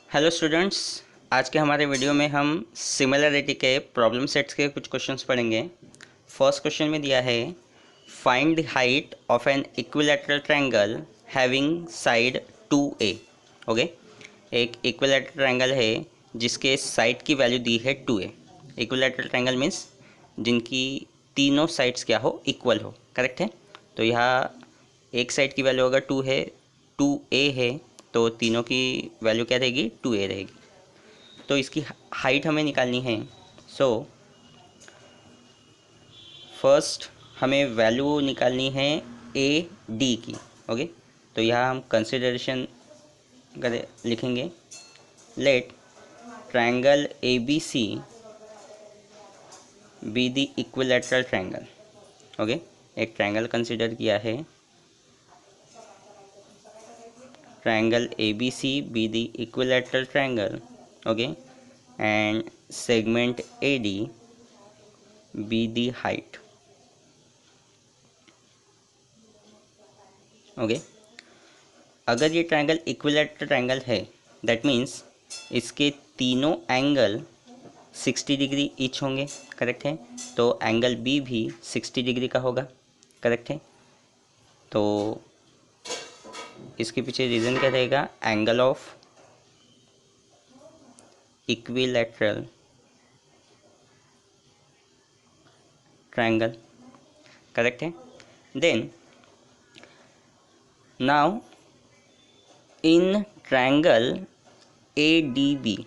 Hello students, आज के हमारे वीडियो में हम सिमिलरिटी के प्रॉब्लम सेट्स के कुछ क्वेश्चंस पढ़ेंगे। फर्स्ट क्वेश्चन में दिया है find the height of an equilateral triangle having side 2a। Okay, एक इक्विलैटरल ट्रायंगल है जिसके साइड की वैल्यू दी है 2a। इक्विलैटरल ट्रायंगल मीन्स जिनकी तीनों साइड्स क्या हो, इक्वल हो। करेक्ट है। तो यहाँ एक साइड की वैल्यू अगर 2 है, 2a है, तो तीनों की वैल्यू क्या रहेगी, 2a रहेगी। तो इसकी हाइट हमें निकालनी है। सो फर्स्ट हमें वैल्यू निकालनी है ए डी की। ओके, तो यहाँ हम कंसिडरेशन करें, लिखेंगे let triangle A B C be the equilateral triangle. Okay, एक ट्रायंगल कंसिडर किया है, triangle ABC be the equilateral triangle, okay, and segment AD be the height, okay। अगर ये ट्रायंगल इक्विलैटरल ट्रायंगल है, दैट मीन्स इसके तीनों angle 60 degree each होंगे। Correct है। तो एंगल बी भी 60 डिग्री का होगा। करेक्ट है। तो इसके पीछे रीज़न क्या रहेगा, angle of equilateral triangle. Correct है। Then now in triangle ADB,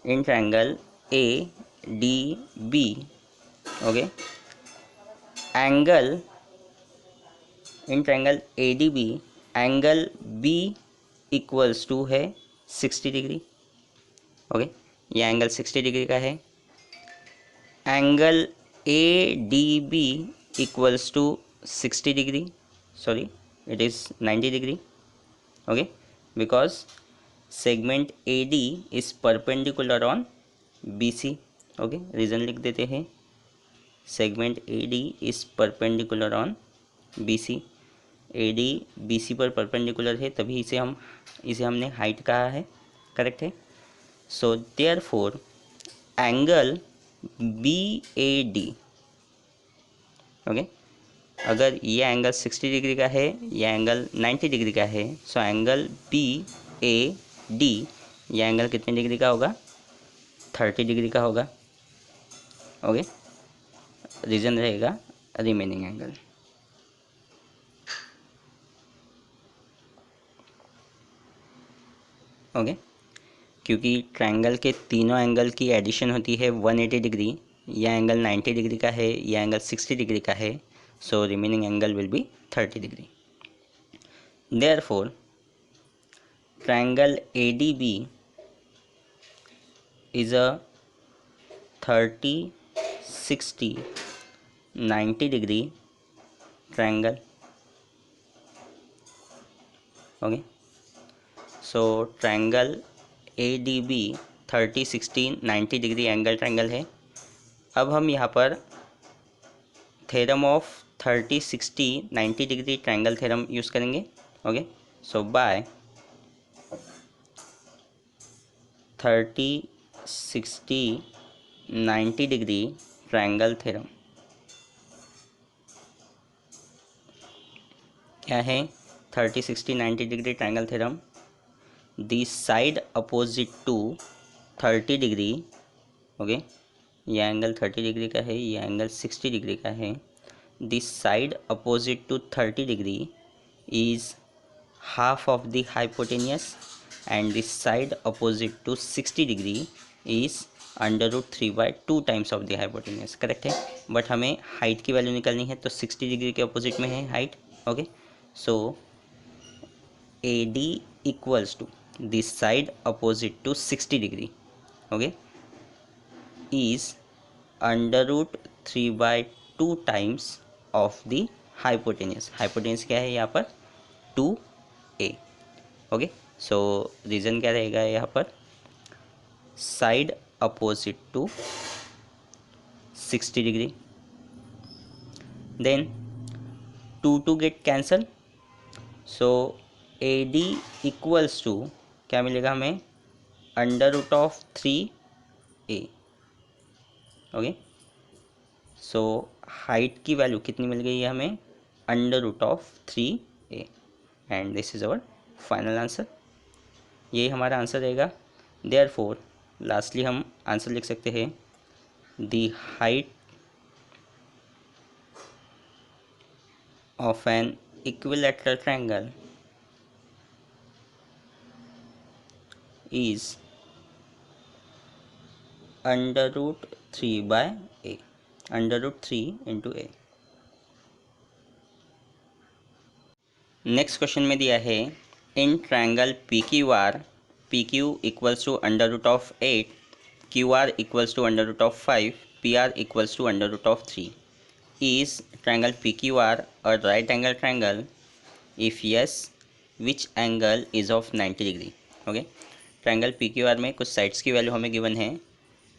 in triangle ADB, okay, angle in triangle ADB angle B equals to है 60 डिग्री। ओके, ये एंगल 60 डिग्री का है। Angle ADB equals to 60 degree, sorry it is 90 degree. okay, because segment AD is perpendicular on BC। okay, reason लिख देते हैं, segment AD is perpendicular on BC। AD BC पर perpendicular है, तभी इसे हमने हाइट कहा है। करेक्ट है। So therefore angle BAD, okay, अगर ये एंगल 60 डिग्री का है, ये एंगल 90 डिग्री का है, सो एंगल BAD ये एंगल कितने डिग्री का होगा, 30 डिग्री का होगा। ओके, रीजन रहेगा रिमेनिंग एंगल। ओके, क्योंकि ट्रायंगल के तीनों एंगल की एडिशन होती है 180 डिग्री। यह एंगल 90 डिग्री का है, यह एंगल 60 डिग्री का है, so remaining angle will be 30 degree. Therefore triangle ADB is a 30, 60, 90 degree triangle। okay, so triangle ADB 30, 60, 90 degree angle triangle है। अब हम यहाँ पर theorem of 30, 60, 90 degree triangle theorem use करेंगे। Okay, so by 30, 60, 90 degree triangle theorem क्या है, 30, 60, 90 degree triangle theorem, the side opposite to 30 degree. Okay, यह angle 30 degree का है, यह एंगल 60 डिग्री का है। The side opposite to 30 degree is half of the hypotenuse and the side opposite to 60 degree is √3/2 times of the hypotenuse. Correct है। But हमें height की value निकालनी है, तो 60 डिग्री के अपोजिट में है height. Okay, so AD equals to this side opposite to 60 degree, okay, is √3/2 times of the hypotenuse. Hypotenuse क्या है यहाँ पर, 2a। ओके, सो रीज़न क्या रहेगा यहाँ पर, side opposite to 60 degree. Then 2 get cancel, so AD equals to क्या मिलेगा हमें, under root of 3a। Okay, so height की वैल्यू कितनी मिल गई है हमें, under root of 3a, and this is our final answer. यही हमारा आंसर रहेगा। देयरफॉर लास्टली हम आंसर लिख सकते हैं, the height of an equilateral triangle is under root 3 by a, under root 3 into a। Next question में दिया है, in triangle P Q R, P Q equals to under root of 8, Q R equals to under root of 5, P R equals to under root of 3, is triangle PQR a right angle triangle? If yes, which angle is of 90 degree? Okay, triangle PQR में कुछ sides की value हमें given है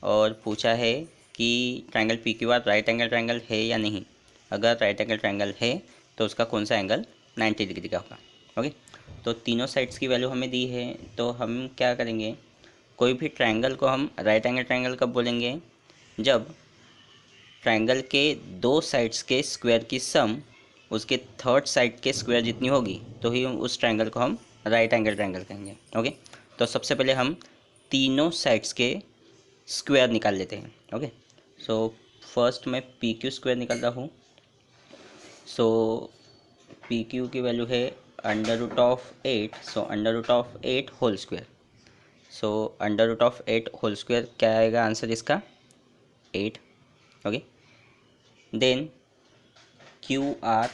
और पूछा है कि triangle PQR right angle triangle है या नहीं। अगर राइट एंगल ट्रायंगल है तो उसका कौन सा एंगल 90 डिग्री का होगा। ओके, तो तीनों साइड्स की वैल्यू हमें दी है, तो हम क्या करेंगे, कोई भी ट्रायंगल को हम राइट एंगल ट्रायंगल कब बोलेंगे, जब ट्रायंगल के दो साइड्स के स्क्वायर की सम उसके थर्ड साइड के स्क्वायर जितनी होगी तो ही उस ट्रायंगल को हम राइट एंगल ट्रायंगल कहेंगे। ओके, तो सबसे पहले हम तीनों साइड्स के स्क्वायर निकाल लेते हैं। ओके, सो फर्स्ट मैं पी क्यू स्क्वायर निकाल रहा हूँ। सो पी क्यू की वैल्यू है under root of 8, so under root of 8 whole square. So under root of 8 whole square क्या आएगा आंसर इसका, 8। Okay, then Q R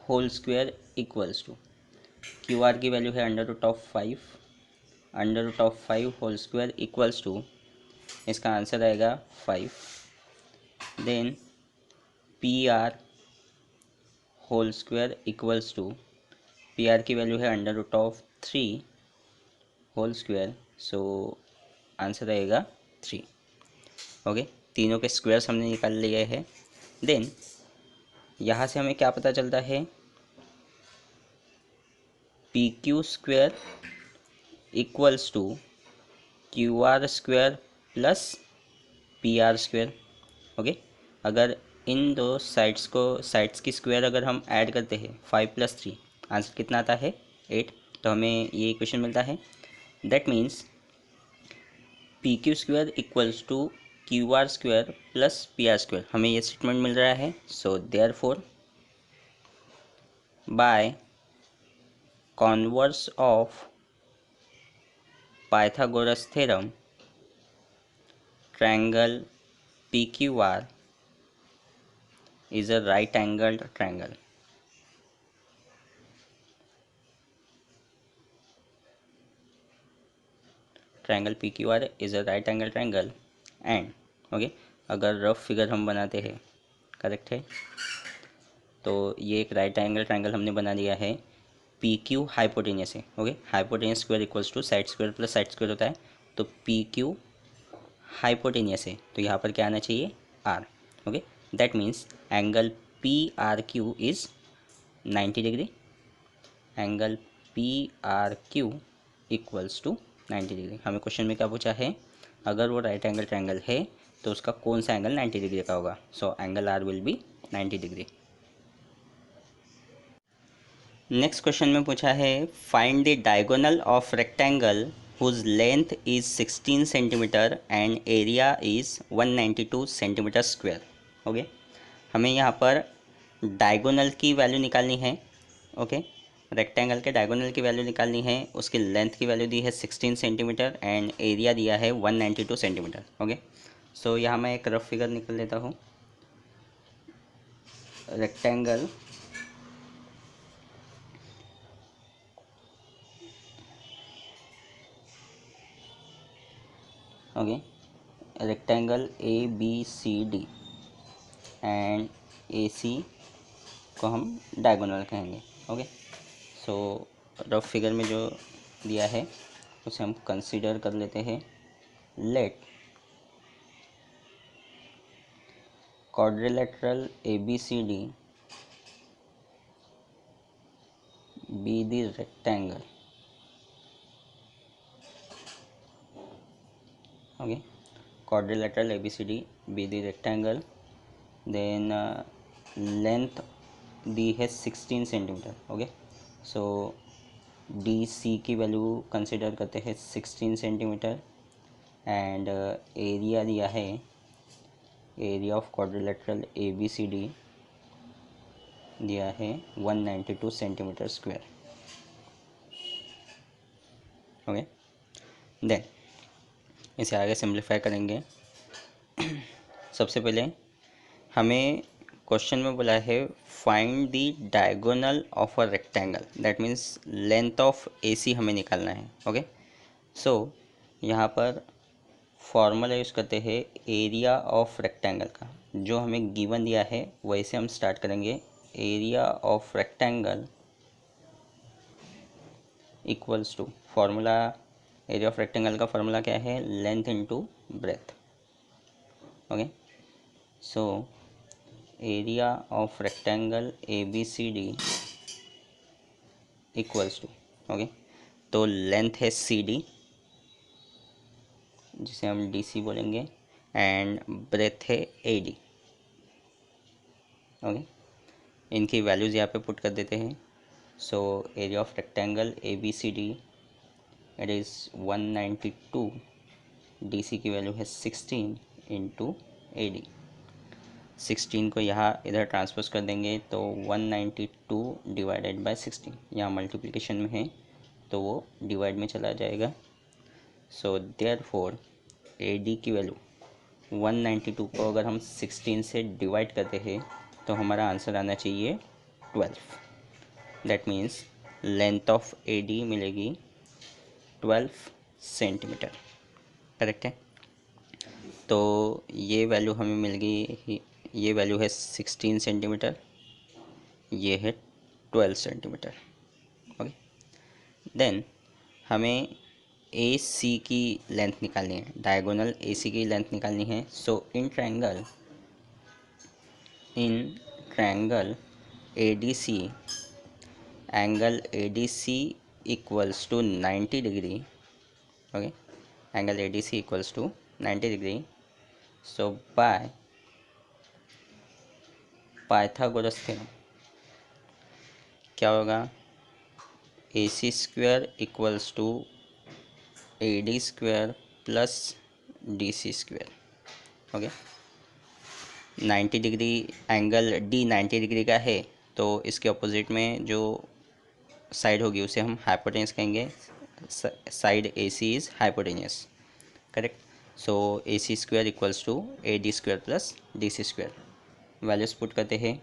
whole square equals to, Q R की value है under root of 5, under root of 5 whole square equals to, इसका answer आएगा 5। Then P R whole square equals to, P R की value है under root of 3 whole square, so answer आएगा 3। Okay, तीनों के squares हमने निकाल लिए हैं। देन यहाँ से हमें क्या पता चलता है, P Q square equals to Q R square plus P R square. Okay, अगर इन दो साइड्स की स्क्वायर अगर हम ऐड करते हैं 5 + 3, आंसर कितना आता है 8, तो हमें ये इक्वेशन मिलता है। That means P Q square equals to Q R square plus P R square, हमें ये स्टेटमेंट मिल रहा है। So therefore by converse of Pythagoras theorem, triangle PQR is a right angled triangle. Triangle PQR is a right angle triangle and okay, अगर rough figure हम बनाते हैं, correct है, तो ये एक राइट एंगल ट्रायंगल हमने बना दिया है। पी क्यू हाइपोटेनियस है। Okay, hypotenuse square equals to side square plus side square होता है, तो पी क्यू हाइपोटेनियस है, तो यहाँ पर क्या आना चाहिए R. Okay, that means angle P R Q is 90 degree, angle P R Q equals to 90 degree. हमें क्वेश्चन में क्या पूछा है, अगर वो राइट एंगल ट्रायंगल है तो उसका कौन सा एंगल 90 डिग्री का होगा। So angle R will be 90 degree. Next question में पूछा है, find the diagonal of rectangle whose length is 16 centimetre and area is 192 centimetre square. Okay, हमें यहाँ पर डायगोनल की वैल्यू निकालनी है। ओके, रेक्टेंगल के डायगोनल की वैल्यू निकालनी है, उसकी लेंथ की वैल्यू दी है 16 सेंटीमीटर एंड एरिया दिया है 192 सेंटीमीटर। ओके, सो यहाँ मैं एक रफ फिगर निकल लेता हूँ। Rectangle okay, rectangle A B C D and A C को हम डायगोनल कहेंगे। ओके, सो रफ फिगर में जो दिया है उसे हम कंसीडर कर लेते हैं। Let quadrilateral ABCD be the rectangle okay. Quadrilateral ABCD, be the rectangle, then length दी है 16 centimetre. Okay, so D C की वैल्यू कंसिडर करते हैं 16 सेंटीमीटर एंड एरिया दिया है, एरिया ऑफ क्वाड्रिलेटरल ABCD दिया है 192 सेंटीमीटर स्क्वायर. ओके, देन इसे आगे सिंप्लीफाई करेंगे. सबसे पहले हमें क्वेश्चन में बोला है find the diagonal of a rectangle, that means length of AC हमें निकालना है. ओके, सो यहाँ पर फॉर्मूला यूज़ करते हैं एरिया ऑफ रेक्टेंगल का, जो हमें गिवन दिया है वैसे हम स्टार्ट करेंगे. Area of rectangle equals to, formula area of rectangle का फॉर्मूला क्या है, length into breadth. Okay, so area of rectangle ABCD equals to, okay, तो लेंथ है CD जिसे हम DC बोलेंगे एंड ब्रेथ है AD. ओके, इनकी वैल्यूज़ यहाँ पे पुट कर देते हैं. So area of rectangle ABCD it is 192, DC की वैल्यू है 16 इंटू AD. 16 को यहाँ इधर ट्रांसपोज कर देंगे तो 192 डिवाइडेड बाय 16, यहाँ मल्टीप्लिकेशन में है तो वो डिवाइड में चला जाएगा. सो देयरफॉर AD की वैल्यू 192 को अगर हम 16 से डिवाइड करते हैं तो हमारा आंसर आना चाहिए 12. That means length of AD मिलेगी 12 सेंटीमीटर. करेक्ट है. तो ये वैल्यू हमें मिल गई, ये वैल्यू है 16 सेंटीमीटर, ये है 12 सेंटीमीटर. ओके, देन हमें AC की लेंथ निकालनी है, डायगोनल AC की लेंथ निकालनी है. So in triangle ADC, angle ADC equals to 90 degree. Okay, angle ADC equals to 90 degree. So by Pythagoras theorem क्या होगा, AC square equals to AD square plus DC square. Okay, 90 degree angle D 90 degree का है तो इसके opposite में जो side होगी उसे हम हाइपोटेन्यूस कहेंगे. Side AC is hypotenuse. Correct. So AC square equals to AD square plus DC square. Values put करते हैं.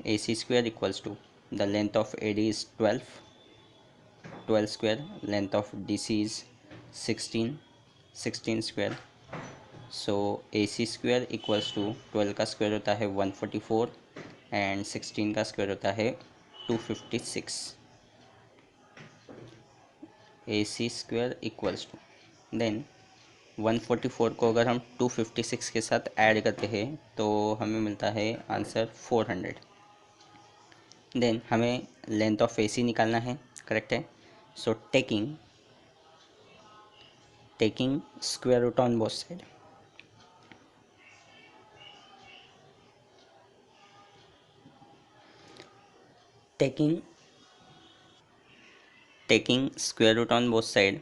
AC square equals to the length of AD is 12 square, length of DC is 16 square. So AC square equals to 12 का square होता है 144 and 16 का square होता है 256. AC square equals to, then 144 को अगर हम 256 के साथ ऐड करते हैं तो हमें मिलता है आंसर 400. देन हमें लेंथ ऑफ AC निकालना है. करेक्ट है. So taking square root on both side, taking square root on both side,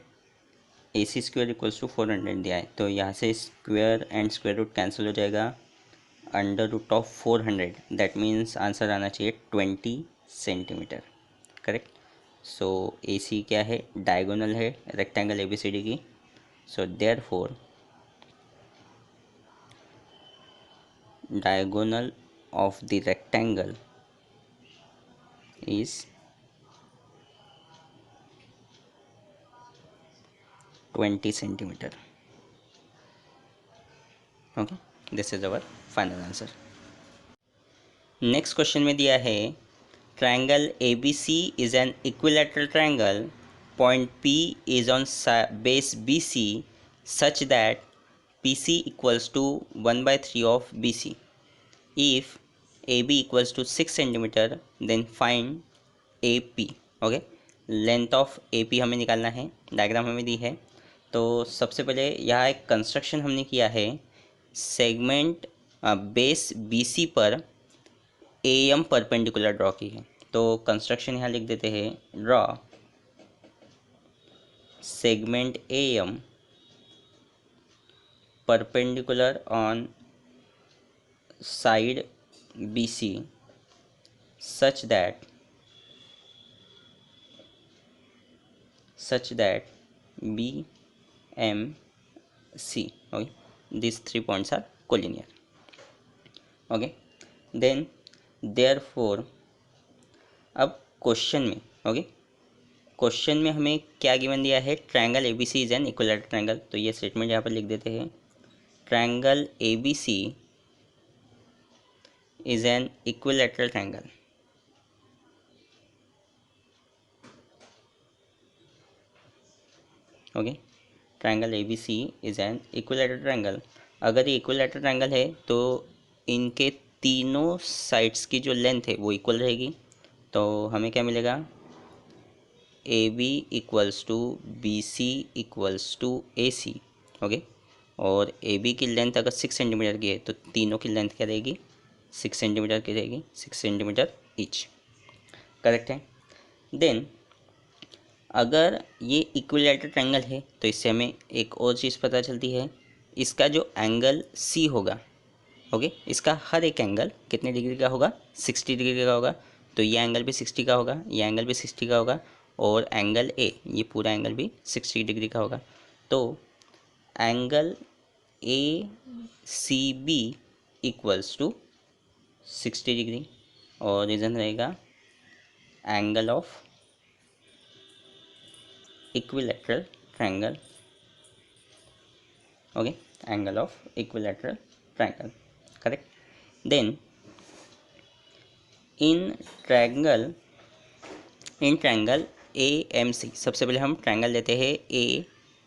AC square equals to 400 दिया है तो यहाँ से square and square root cancel हो जाएगा. Under root of 400, that means answer आना चाहिए 20 सेंटीमीटर. करेक्ट. सो AC क्या है, डायगोनल है रेक्टेंगल ABCD की. So therefore diagonal of the rectangle is 20 centimetre. Okay, this is our final answer. Next question में दिया है triangle ABC is an equilateral triangle, point P is on base BC such that PC equals to 1/3 of BC. If AB equals to 6 centimetre then find AP. Okay, length of AP हमें निकालना है. Diagram हमें दी है तो सबसे पहले यहाँ एक कंस्ट्रक्शन हमने किया है, सेगमेंट बेस BC पर AM परपेंडिकुलर ड्रॉ की है। तो कंस्ट्रक्शन यहाँ लिख देते हैं, draw segment AM perpendicular on side BC such that BMC, okay, these 3 points are collinear, okay, then therefore अब क्वेश्चन में, ओके, क्वेश्चन में हमें क्या गिवन दिया है, triangle ABC is an equilateral triangle. तो ये स्टेटमेंट यहाँ पर लिख देते हैं, triangle ABC is an equilateral triangle, okay, triangle ABC is an equilateral triangle. अगर ये इक्विलैटरल ट्रायंगल है तो इनके तीनों साइड्स की जो लेंथ है वो इक्वल रहेगी। तो हमें क्या मिलेगा, AB equals to BC equals to AC, okay, और AB की लेंथ अगर 6 सेंटीमीटर की है तो तीनों की लेंथ क्या रहेगी, 6 सेंटीमीटर की रहेगी, 6 सेंटीमीटर ईच, करेक्ट है। देन अगर ये इक्विलैटरल ट्रायंगल है तो इससे हमें एक और चीज़ पता चलती है, इसका जो एंगल C होगा, ओके, इसका हर एक एंगल कितने डिग्री का होगा, 60 डिग्री का होगा। तो ये एंगल भी 60 का होगा, ये एंगल भी 60 का होगा, और एंगल A, ये पूरा एंगल भी 60 डिग्री का होगा। तो angle ACB equals to 60 degree, और रीज़न रहेगा angle of equilateral triangle, okay, angle of equilateral triangle, correct. Then in triangle AMC, सबसे पहले हम ट्रायंगल लेते हैं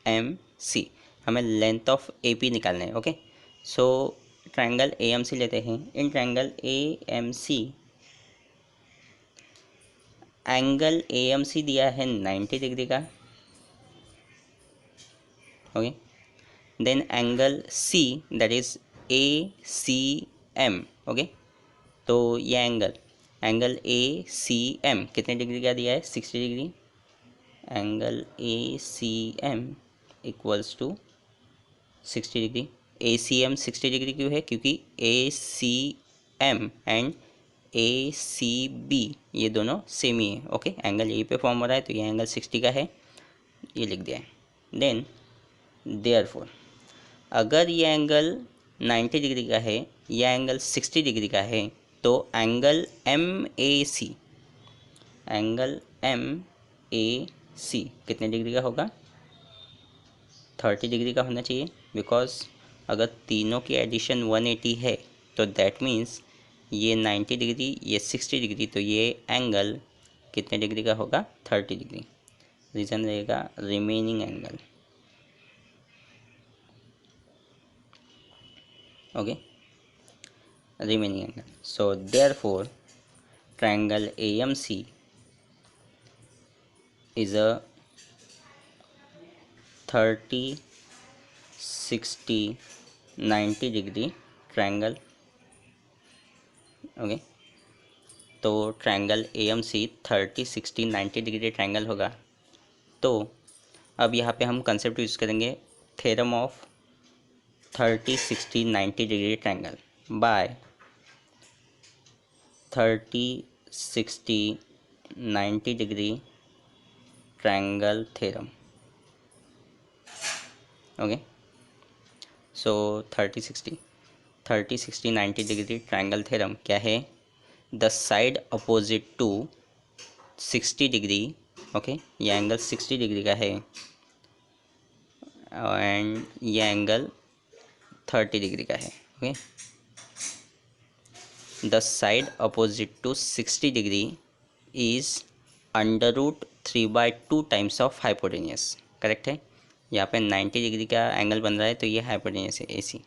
AMC, हमें लेंथ ऑफ AP निकालना है, ओके। सो ट्रायंगल AMC लेते हैं। In triangle AMC angle AMC दिया है 90 डिग्री का, okay, then angle C that is ACM, okay. तो ये एंगल ACM कितने डिग्री का दिया है, 60 degree. Angle ACM equals to 60 degree. ACM 60 degree क्यों है, क्योंकि ACM एंड ACB ये दोनों सेम ही है, ओके। एंगल यहीं पे फॉर्म हो रहा है तो ये एंगल 60 का है, ये लिख दिया है। देन देयरफॉर अगर ये एंगल 90 डिग्री का है, यह एंगल 60 डिग्री का है, तो एंगल MAC कितने डिग्री का होगा, 30 डिग्री का होना चाहिए। बिकॉज अगर तीनों की एडिशन 180 है तो दैट मीन्स ये 90 डिग्री, ये 60 डिग्री, तो ये एंगल कितने डिग्री का होगा, 30 डिग्री। रीज़न रहेगा remaining angle, okay, remaining angle. So therefore triangle AMC is a 30 60 90 degree triangle, okay. तो ट्रायंगल AMC 30 60 90 डिग्री ट्रायंगल होगा। तो अब यहाँ पे हम कंसेप्ट यूज़ करेंगे, theorem of 30 60 90 degree triangle by 30 60 90 degree triangle theorem, okay. So 30 60 90 degree triangle theorem क्या है, the side opposite to 60 degree, okay, ये एंगल 60 डिग्री का है एंड ये एंगल 30 डिग्री का है, okay. The side opposite to 60 degree is √3/2 times of hypotenuse, correct है। यहाँ पे 90 डिग्री का एंगल बन रहा है तो ये हाइपोटेनियस है AC।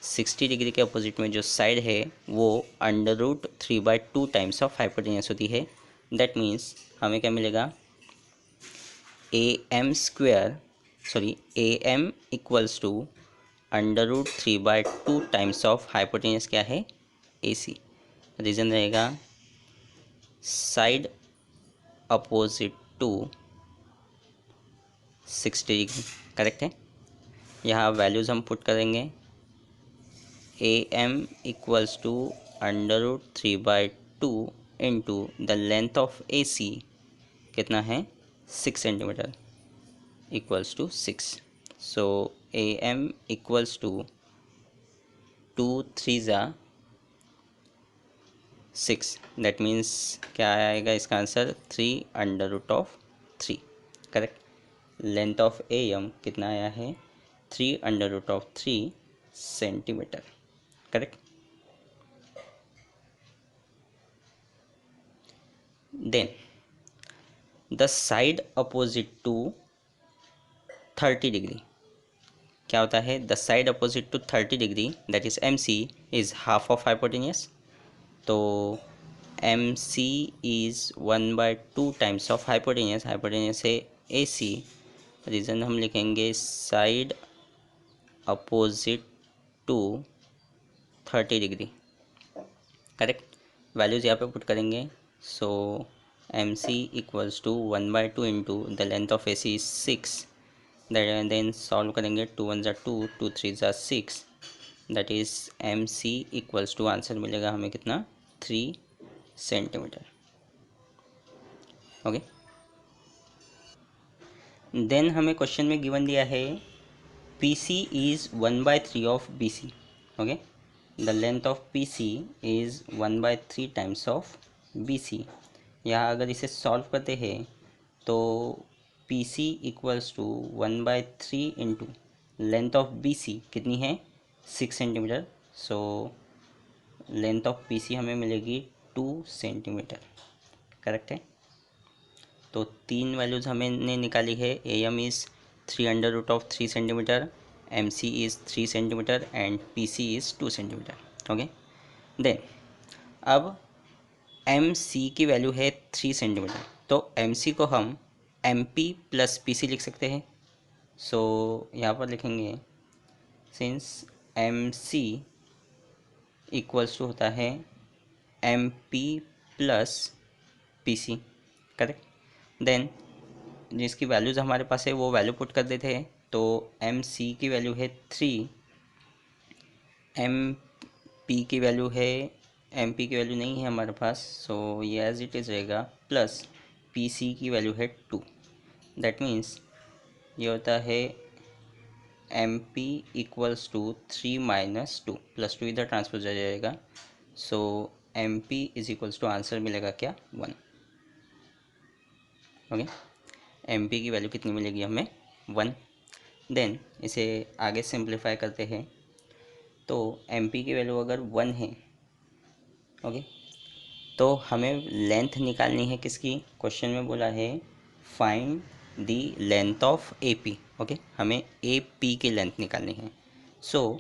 60 डिग्री के अपोजिट में जो साइड है वो √3/2 टाइम्स ऑफ हाइपोटेनियस होती है। दैट मीन्स हमें क्या मिलेगा, AM² sorry A M equals to √3/2 times of hypotenuse क्या है, ए सी। रीज़न रहेगा side opposite to 60 degree, correct है। यहाँ वैल्यूज़ हम पुट करेंगे, A M equals to √3/2 into the length of A C कितना है 6 centimetre equals to 6। So A M equals to 2 3 ज़ा 6, दैट मीन्स क्या आएगा इसका answer 3√3, correct. Length of A M कितना आया है 3√3 centimetre, correct. Then the side opposite to 30 degree क्या होता है, the side opposite to 30 degree that is M C is half of hypotenuse. तो M C is 1/2 times of hypotenuse, hypotenuse है A C. Reason हम लिखेंगे side opposite to 30 degree, correct. Values यहाँ पे put करेंगे। So M C equals to 1/2 into the length of A C is 6, then solve करेंगे 2 1 ज़ा 2, 2 3 ज़ा 6, that is M C equals to answer मिलेगा हमें कितना 3 सेंटीमीटर, ओके। देन हमें क्वेश्चन में गिवन दिया है P C is 1/3 of B C, okay. The length of P C is 1/3 times of B C. यहाँ अगर इसे सॉल्व करते हैं तो P C equals to 1/3 into length of B C कितनी है 6 centimetre. So length of P C हमें मिलेगी 2 सेंटीमीटर, करेक्ट है। तो तीन वैल्यूज़ हमने निकाली है, A M is 3√3 centimetre, M C is 3 centimetre and P C is 2 centimetre, okay. Then अब एम सी की वैल्यू है 3 सेंटीमीटर, तो एम सी को हम M P plus P C लिख सकते हैं। सो यहाँ पर लिखेंगे since M C equals to होता है M P plus P C, correct. Then जिसकी वैल्यूज़ हमारे पास है वो वैल्यू पुट कर देते हैं। तो एम सी की वैल्यू है 3, एम पी की वैल्यू है, एम पी की वैल्यू नहीं है हमारे पास, सो ये एज इट इज़ रहेगा, प्लस पी सी की वैल्यू है 2। दैट मीन्स ये होता है एम पी इक्वल्स टू 3 - 2, +2 इधर ट्रांसफर हो जाएगा। So M P is equals to answer मिलेगा क्या 1, ओके। एम पी की वैल्यू कितनी मिलेगी हमें 1। देन इसे आगे सिंप्लीफाई करते हैं तो एम पी की वैल्यू अगर 1 है, ओके, तो हमें लेंथ निकालनी है किसकी, क्वेश्चन में बोला है find the length of A P, okay. हमें ए पी की लेंथ निकालनी है। So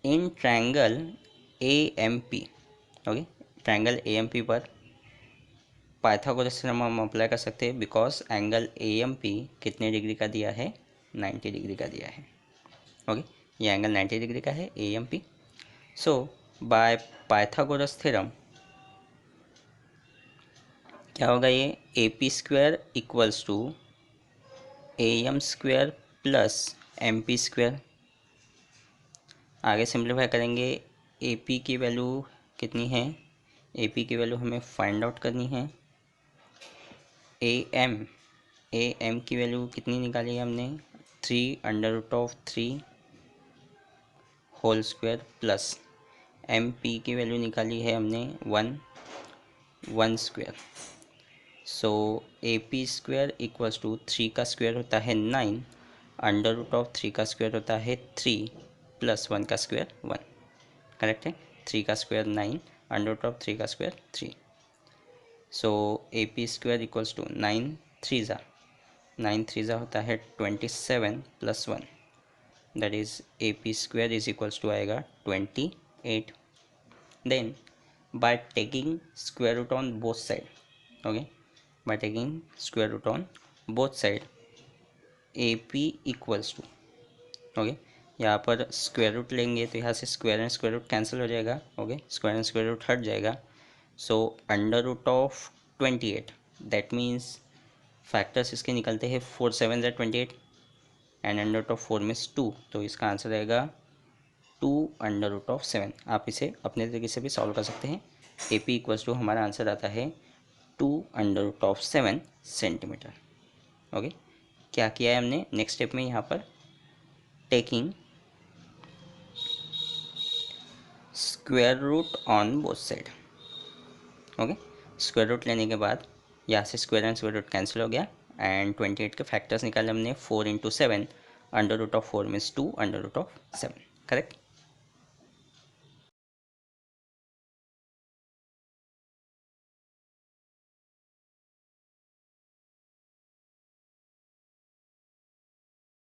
in triangle A M P, okay, triangle A M P पर पाइथागोरस थ्योरम हम अप्लाई कर सकते हैं, because angle A M P कितने डिग्री का दिया है 90 डिग्री का दिया है, ओके। ये एंगल 90 डिग्री का है A M P. So by Pythagoras theorem क्या होगा, ये A P square equals to A M square plus M P square. आगे सिंप्लीफाई करेंगे, ए पी की वैल्यू कितनी है, ए पी की वैल्यू हमें फाइंड आउट करनी है। ए एम की वैल्यू कितनी निकाली है हमने 3√3 whole square plus M P की वैल्यू निकाली है हमने 1 square. So A P square equals to 3 का स्क्वायर होता है 9, √3 का स्क्वायर होता है 3 प्लस 1 का स्क्वायर 1, करेक्ट है। 3 का स्क्वायर 9, √3 का square 3। So A P square equals to 9 3 ज़ा होता है 27 plus 1, that is A P square is equals to आएगा 28। Then by taking square root on both side, okay, by taking square root on both side A P equals to, okay, यहाँ पर square root लेंगे तो यहाँ से square and square root cancel हो जाएगा, okay, square and square root हट जाएगा. So under root of 28, that means factors इसके निकलते हैं 4 7 28 and under root of 4 means 2, तो इसका आंसर रहेगा 2 अंडर रूट ऑफ 7. आप इसे अपने तरीके से भी सॉल्व कर सकते हैं. ए पी इक्वल्स टू हमारा आंसर आता है 2 under root of 7 centimetre. Okay, क्या किया है हमने नेक्स्ट स्टेप में, यहाँ पर taking square root on both side. Okay, square root लेने के बाद यहाँ से square and square root cancel हो गया एंड 28 के फैक्टर्स निकाले हमने. 4 × 7 under root of 4 means 2 under root of 7. Correct.